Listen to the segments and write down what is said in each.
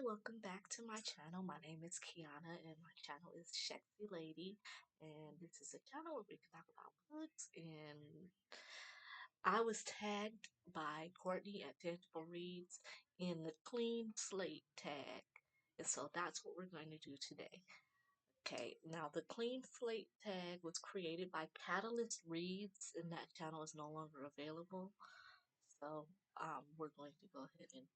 Welcome back to my channel. My name is Kiana and my channel is Sexy Lady. And this is a channel where we can talk about books. And I was tagged by Courtney at CatalystReads in the clean slate tag. And so that's what we're going to do today. Okay, now the clean slate tag was created by CatalystReads and that channel is no longer available. So we're going to go ahead and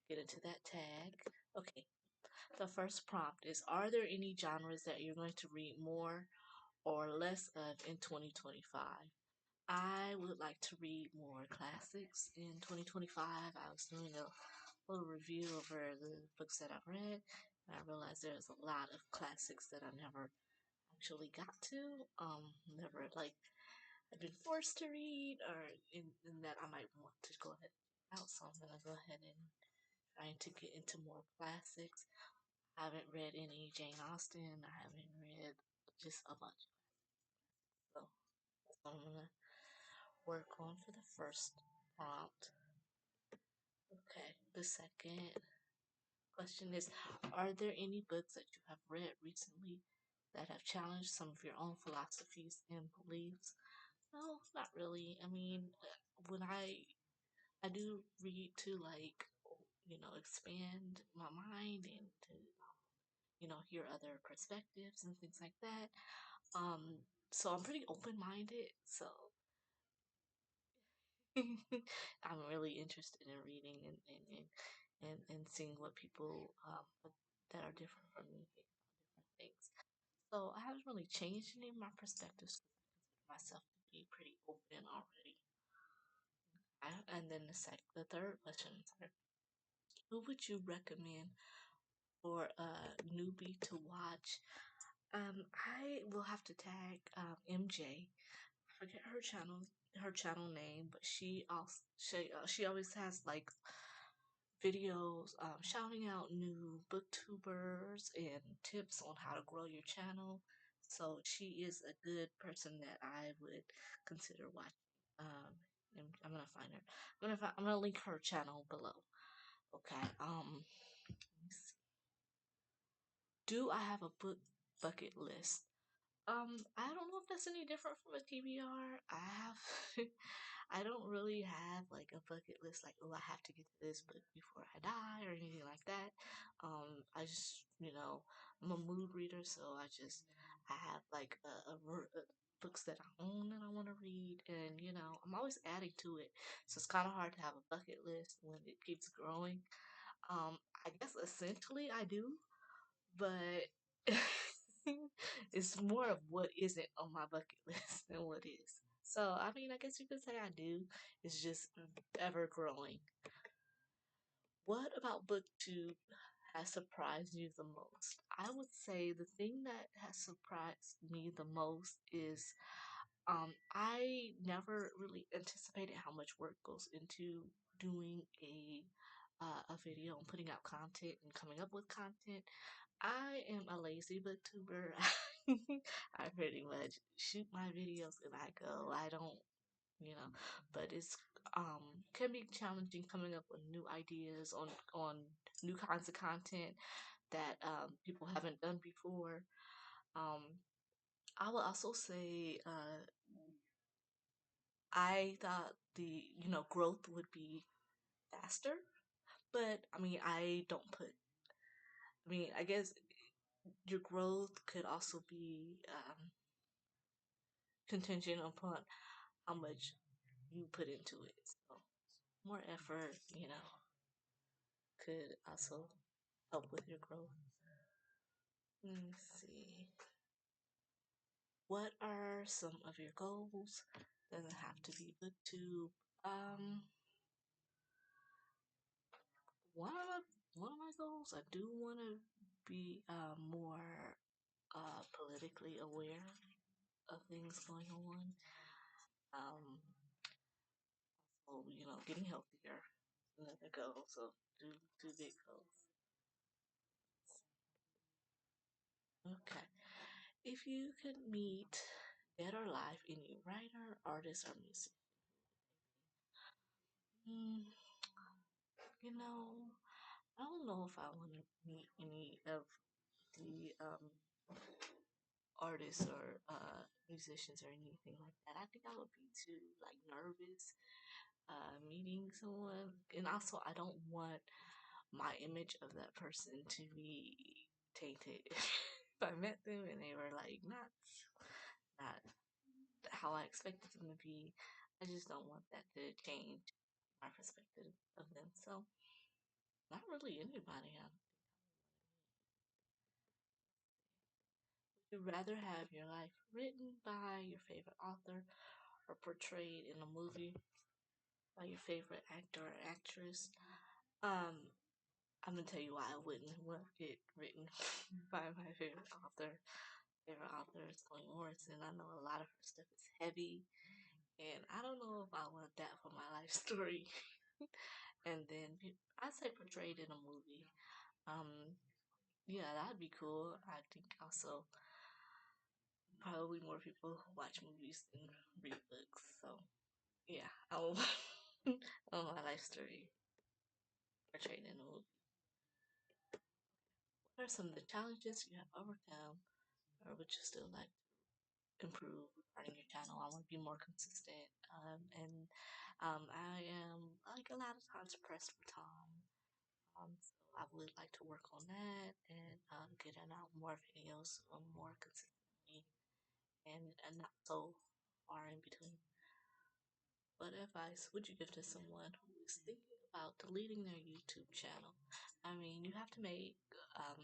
get into that tag. Okay, the first prompt is: are there any genres that you're going to read more or less of in 2025? I would like to read more classics in 2025. I was doing a little review over the books that I've read, and I realized there's a lot of classics that I never actually got to. Never like I've been forced to read, or in that I might want to go ahead and out. So I'm gonna go ahead and trying to get into more classics. I haven't read any Jane Austen. I haven't read just a bunch. So that's what I'm gonna work on for the first prompt. Okay. The second question is: are there any books that you have read recently that have challenged some of your own philosophies and beliefs? No, not really. I mean, when I do read to expand my mind and to hear other perspectives and things like that. Um, so I'm pretty open minded. So I'm really interested in reading and seeing what people that are different from me think about different things. So I haven't really changed any of my perspectives because I consider myself to be pretty open already. And then the third question is: who would you recommend for a newbie to watch? I will have to tag MJ. I forget her channel name, but she always has like videos shouting out new booktubers and tips on how to grow your channel. So she is a good person that I would consider watching. And I'm gonna find her. I'm gonna link her channel below. Okay. Let me see. Do I have a book bucket list? I don't know if that's any different from a TBR. I don't really have like a bucket list, like, oh, I have to get to this book before I die or anything like that. I just, I'm a mood reader, so I have like books that I own and I want to read, and I'm always adding to it. So it's kind of hard to have a bucket list when it keeps growing. I guess essentially I do, but it's more of what isn't on my bucket list than what is. So, I mean, I guess you could say I do. It's just ever growing. What about booktube has surprised you the most? I would say the thing that has surprised me the most is I never really anticipated how much work goes into doing a video and putting out content and coming up with content. I am a lazy booktuber. I pretty much shoot my videos and I go. I don't, you know, but it's can be challenging coming up with new ideas on new kinds of content that people haven't done before. Um, I will also say I thought the growth would be faster, but I mean I guess your growth could also be contingent upon how much you put into it. So more effort, could also help with your growth. Let me see. What are some of your goals? Doesn't have to be booktube. Um, one of my goals, I do want to be more politically aware of things going on. Um, so getting healthier is another goal. So two big goals. Okay. If you could meet dead or alive any writer, artist, or musician, mm, you know, I don't know if I want to meet any of the artists or musicians or anything like that. I think I would be too like nervous meeting someone, and also I don't want my image of that person to be tainted. If I met them and they were like not how I expected them to be, I just don't want that to change my perspective of them. So not really anybody. Would you rather have your life written by your favorite author or portrayed in a movie by your favorite actor or actress? I'm gonna tell you why I wouldn't want it written by my favorite author. Favorite author is Toni Morrison. I know a lot of her stuff is heavy, and I don't know if I want that for my life story. And then I say portrayed in a movie. Yeah, that'd be cool. I think also probably more people watch movies than read books. So yeah, I'll my life story portrayed in a movie. What are some of the challenges you have overcome, or would you still like to improve regarding your channel? I want to be more consistent, and I am like a lot of times pressed for time. So I would like to work on that and getting out more videos more consistently and not so far in between. What advice would you give to someone who is thinking about deleting their YouTube channel? I mean, um,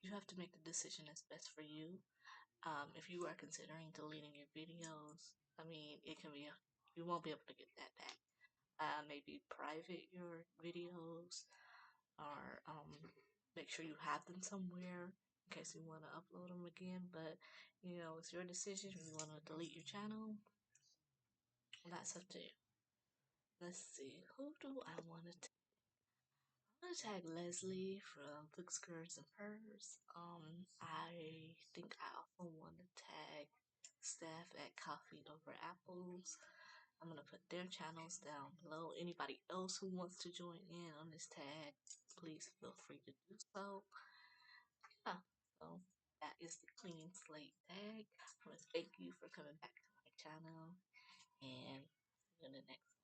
you have to make the decision that's best for you. If you are considering deleting your videos, I mean, you won't be able to get that back. Maybe private your videos or make sure you have them somewhere in case you want to upload them again. But it's your decision. If you want to delete your channel, that's up to you. Let's see, who do I want to? I'm gonna tag Leslie from Books, Curves, and Purrs. I think I also want to tag Steph at Coffee Over Apples. I'm gonna put their channels down below. Anybody else who wants to join in on this tag, please feel free to do so. Yeah, so that is the clean slate tag. I want to thank you for coming back to my channel and see you in the next